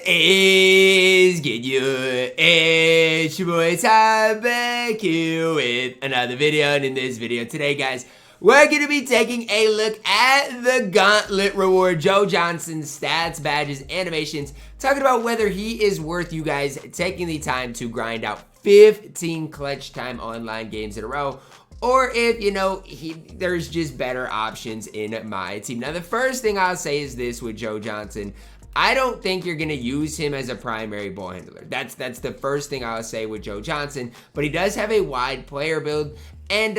is good, you? It's your boy Ty back here with another video, and in this video today, guys, we're going to be taking a look at the Gauntlet reward, Joe Johnson's stats, badges, animations, talking about whether he is worth you guys taking the time to grind out 15 clutch time online games in a row, or if, you know, there's just better options in my team. Now, the first thing I'll say is this with Joe Johnson. I don't think you're going to use him as a primary ball handler. That's the first thing I'll say with Joe Johnson. But he does have a wide player build, and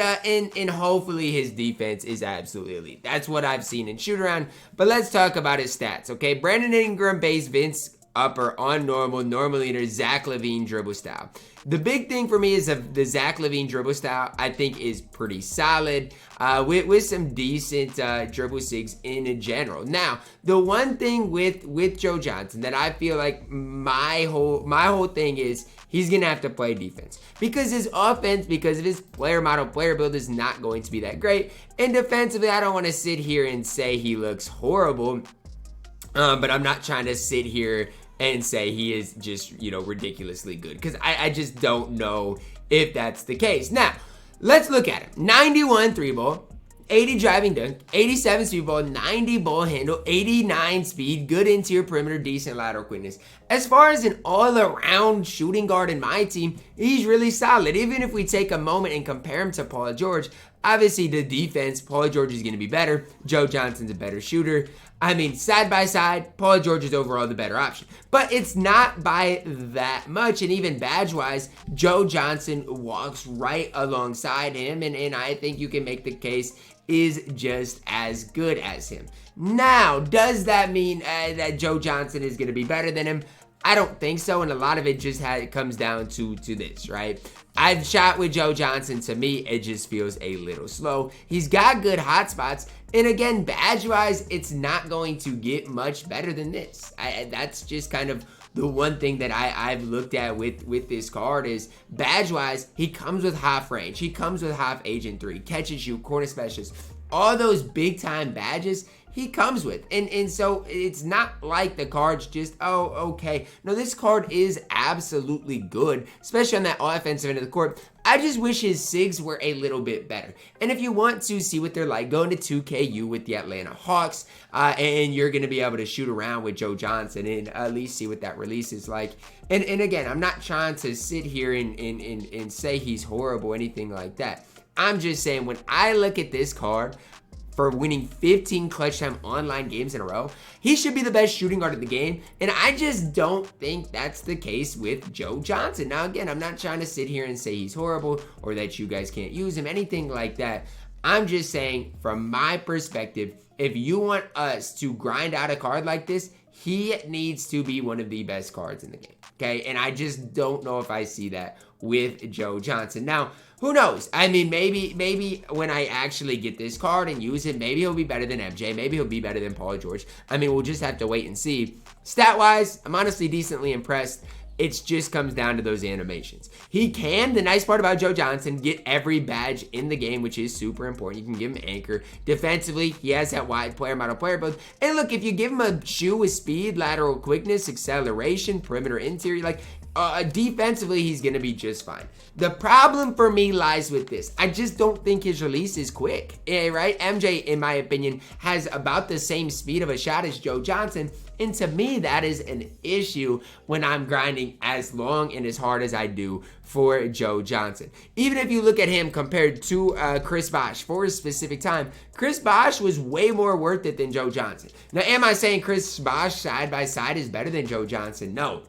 hopefully his defense is absolutely elite. That's what I've seen in shoot around. But let's talk about his stats, okay? Brandon Ingram base, Vince upper on normal leader, Zach LaVine dribble style. The big thing for me is the Zach LaVine dribble style, I think, is pretty solid with some decent dribble sigs in general. Now, the one thing with Joe Johnson that I feel like my whole thing is he's going to have to play defense because his offense, because of his player model, player build is not going to be that great. And defensively, I don't want to sit here and say he looks horrible, but I'm not trying to sit here and say he is just, you know, ridiculously good, because I just don't know if that's the case. Now, let's look at it. 91 3 ball, 80 driving dunk, 87 speed ball, 90 ball handle, 89 speed, good interior perimeter, decent lateral quickness. As far as an all-around shooting guard in my team, he's really solid. Even if we take a moment and compare him to Paul George, obviously the defense, Paul George is going to be better. Joe Johnson's a better shooter. I mean, side by side, Paul George is overall the better option. But it's not by that much, and even badge-wise, Joe Johnson walks right alongside him, and I think you can make the case is just as good as him. Now, does that mean that Joe Johnson is going to be better than him? I don't think so, and a lot of it just comes down to this, right? I've shot with Joe Johnson. To me, it just feels a little slow. He's got good hot spots, and again, badge-wise, it's not going to get much better than this. That's just kind of the one thing that I've looked at with this card is badge-wise, he comes with half range. He comes with half agent 3, catch and shoot, corner specialist. All those big-time badges he comes with, and so it's not like the card's just, oh, okay. No, this card is absolutely good, especially on that offensive end of the court. I just wish his SIGs were a little bit better. And if you want to see what they're like, go into 2KU with the Atlanta Hawks, and you're going to be able to shoot around with Joe Johnson and at least see what that release is like. And again, I'm not trying to sit here and say he's horrible or anything like that. I'm just saying, when I look at this card, for winning 15 clutch time online games in a row, he should be the best shooting guard in the game, and I just don't think that's the case with Joe Johnson. Now, again, I'm not trying to sit here and say he's horrible or that you guys can't use him, anything like that. I'm just saying, from my perspective, if you want us to grind out a card like this, he needs to be one of the best cards in the game, okay? And I just don't know if I see that with Joe Johnson. Now, who knows? I mean, maybe when I actually get this card and use it, maybe he'll be better than MJ. Maybe he'll be better than Paul George. I mean, we'll just have to wait and see. Stat-wise, I'm honestly decently impressed. It just comes down to those animations. He can, the nice part about Joe Johnson, get every badge in the game, which is super important. You can give him anchor. Defensively, he has that wide player model player build. And look, if you give him a shoe with speed, lateral quickness, acceleration, perimeter interior, like, defensively, he's going to be just fine. The problem for me lies with this. I just don't think his release is quick, right? MJ, in my opinion, has about the same speed of a shot as Joe Johnson, and to me, that is an issue when I'm grinding as long and as hard as I do for Joe Johnson. Even if you look at him compared to Chris Bosh for a specific time, Chris Bosh was way more worth it than Joe Johnson. Now, am I saying Chris Bosh side by side is better than Joe Johnson? No.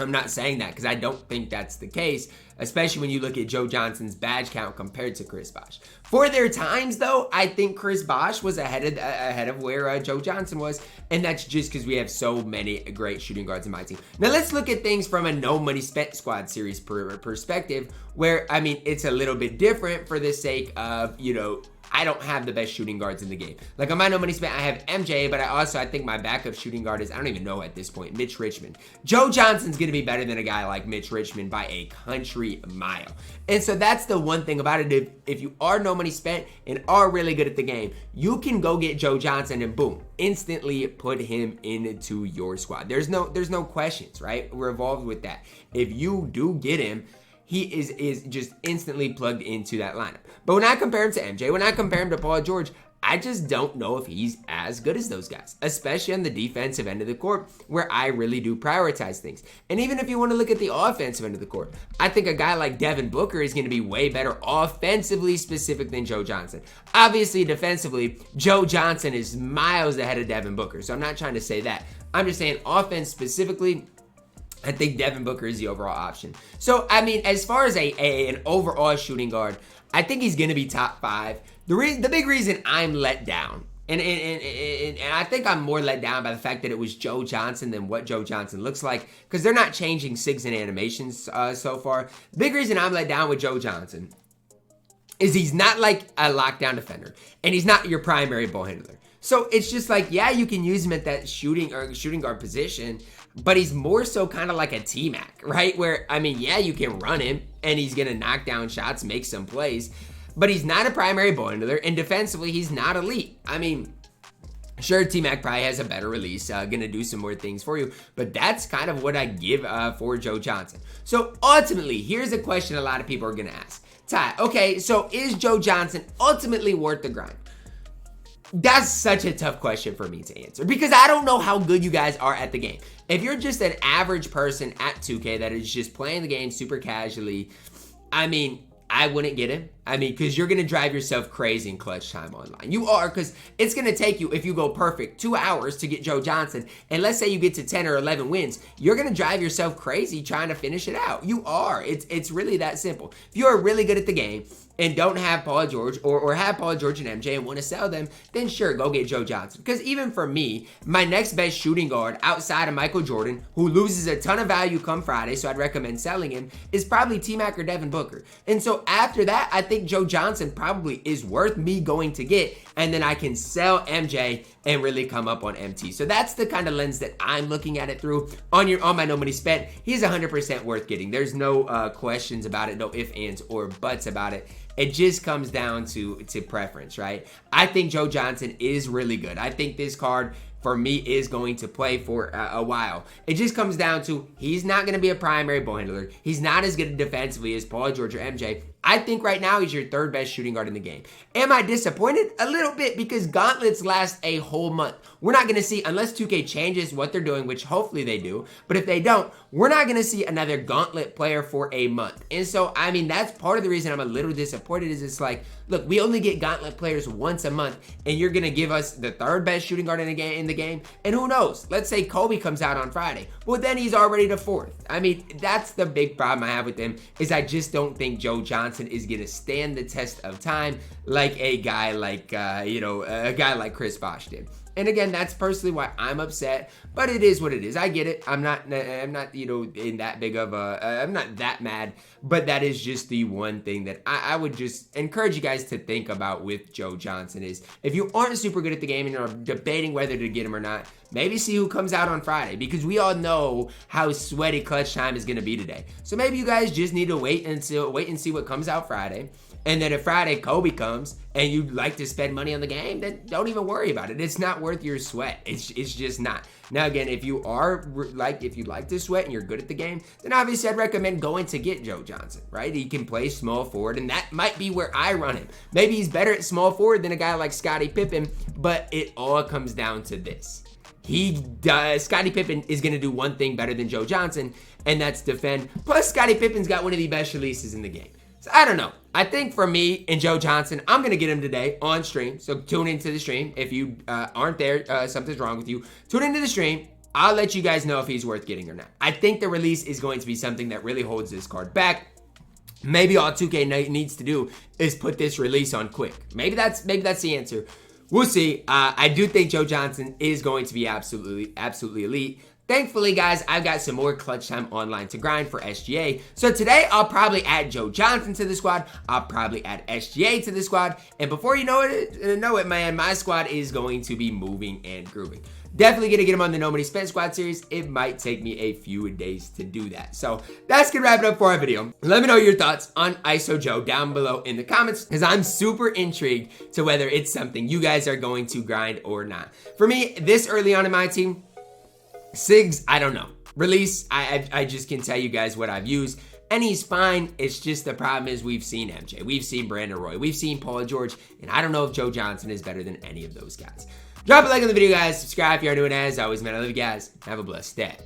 I'm not saying that because I don't think that's the case, especially when you look at Joe Johnson's badge count compared to Chris Bosh. For their times, though, I think Chris Bosh was ahead of where Joe Johnson was, and that's just because we have so many great shooting guards in my team. Now, let's look at things from a No Money Spent Squad series perspective, where, I mean, it's a little bit different for the sake of, you know, I don't have the best shooting guards in the game. Like on my no money spent, I have MJ, but I think my backup shooting guard is, I don't even know at this point, Mitch Richmond. Joe Johnson's going to be better than a guy like Mitch Richmond by a country mile. And so that's the one thing about it. If you are no money spent and are really good at the game, you can go get Joe Johnson and boom, instantly put him into your squad. There's no questions, right? We're involved with that. If you do get him, he is just instantly plugged into that lineup. But when I compare him to MJ, when I compare him to Paul George, I just don't know if he's as good as those guys, especially on the defensive end of the court, where I really do prioritize things. And even if you want to look at the offensive end of the court, I think a guy like Devin Booker is going to be way better offensively specific than Joe Johnson. Obviously, defensively, Joe Johnson is miles ahead of Devin Booker, so I'm not trying to say that. I'm just saying offense specifically, I think Devin Booker is the overall option. So, I mean, as far as an overall shooting guard, I think he's going to be top 5. The big reason I'm let down, and I think I'm more let down by the fact that it was Joe Johnson than what Joe Johnson looks like, because they're not changing SIGs and animations so far. The big reason I'm let down with Joe Johnson is he's not like a lockdown defender, and he's not your primary ball handler. So it's just like, yeah, you can use him at that shooting guard position, but he's more so kind of like a T-Mac, right? Where, I mean, yeah, you can run him, and he's going to knock down shots, make some plays, but he's not a primary ball handler, and defensively, he's not elite. I mean, sure, T-Mac probably has a better release, going to do some more things for you, but that's kind of what I give for Joe Johnson. So ultimately, here's a question a lot of people are going to ask. Ty, okay, so is Joe Johnson ultimately worth the grind? That's such a tough question for me to answer because I don't know how good you guys are at the game. If you're just an average person at 2K that is just playing the game super casually, I mean, I wouldn't get him. I mean, because you're going to drive yourself crazy in clutch time online. You are, because it's going to take you, if you go perfect, 2 hours to get Joe Johnson. And let's say you get to 10 or 11 wins. You're going to drive yourself crazy trying to finish it out. You are. It's really that simple. If you're really good at the game and don't have Paul George or have Paul George and MJ and want to sell them, then sure, go get Joe Johnson. Because even for me, my next best shooting guard outside of Michael Jordan, who loses a ton of value come Friday, so I'd recommend selling him, is probably T-Mac or Devin Booker. And so after that, I think Joe Johnson probably is worth me going to get, and then I can sell MJ and really come up on MT. So that's the kind of lens that I'm looking at it through. On my no money spent, he's 100% worth getting. There's no questions about it, no ifs, ands, or buts about it. It just comes down to preference, right? I think Joe Johnson is really good. I think this card, for me, is going to play for a while. It just comes down to he's not going to be a primary ball handler. He's not as good defensively as Paul George or MJ. I think right now he's your third best shooting guard in the game. Am I disappointed? A little bit, because gauntlets last a whole month. We're not going to see, unless 2K changes what they're doing, which hopefully they do, but if they don't, we're not going to see another gauntlet player for a month. And so, I mean, that's part of the reason I'm a little disappointed is it's like, look, we only get gauntlet players once a month, and you're going to give us the third best shooting guard in the game, and who knows? Let's say Kobe comes out on Friday. Well, then he's already the fourth. I mean, that's the big problem I have with him, is I just don't think Joe Johnson is going to stand the test of time like a guy like, a guy like Chris Bosh did. And again, that's personally why I'm upset, but it is what it is. I get it. I'm not, in that big of I'm not that mad, but that is just the one thing that I would just encourage you guys to think about with Joe Johnson is if you aren't super good at the game and you're debating whether to get him or not, maybe see who comes out on Friday, because we all know how sweaty clutch time is going to be today. So maybe you guys just need to wait and see what comes out Friday. And then if Friday Kobe comes and you'd like to spend money on the game, then don't even worry about it. It's not worth your sweat. It's just not. Now again, if you like to sweat and you're good at the game, then obviously I'd recommend going to get Joe Johnson, right? He can play small forward, and that might be where I run him. Maybe he's better at small forward than a guy like Scottie Pippen, but it all comes down to this. Scottie Pippen is going to do one thing better than Joe Johnson, and that's defend. Plus, Scottie Pippen's got one of the best releases in the game. So I don't know. I think for me and Joe Johnson, I'm going to get him today on stream. So tune into the stream. If you aren't there, something's wrong with you. Tune into the stream. I'll let you guys know if he's worth getting or not. I think the release is going to be something that really holds this card back. Maybe all 2K needs to do is put this release on quick. Maybe that's the answer. we'll see. I do think Joe Johnson is going to be absolutely elite. Thankfully, guys, I've got some more clutch time online to grind for SGA. So today, I'll probably add Joe Johnson to the squad. I'll probably add SGA to the squad. And before you know it, man, my squad is going to be moving and grooving. Definitely going to get him on the No Money Spent Squad series. It might take me a few days to do that. So that's going to wrap it up for our video. Let me know your thoughts on ISO Joe down below in the comments, because I'm super intrigued to whether it's something you guys are going to grind or not. For me, this early on in my team, Sigs, I don't know. Release, I just can tell you guys what I've used, and he's fine. It's just the problem is we've seen MJ, we've seen Brandon Roy, we've seen Paul George, and I don't know if Joe Johnson is better than any of those guys. Drop a like on the video, guys. Subscribe if you are new, and as always, man, I love you guys. Have a blessed day.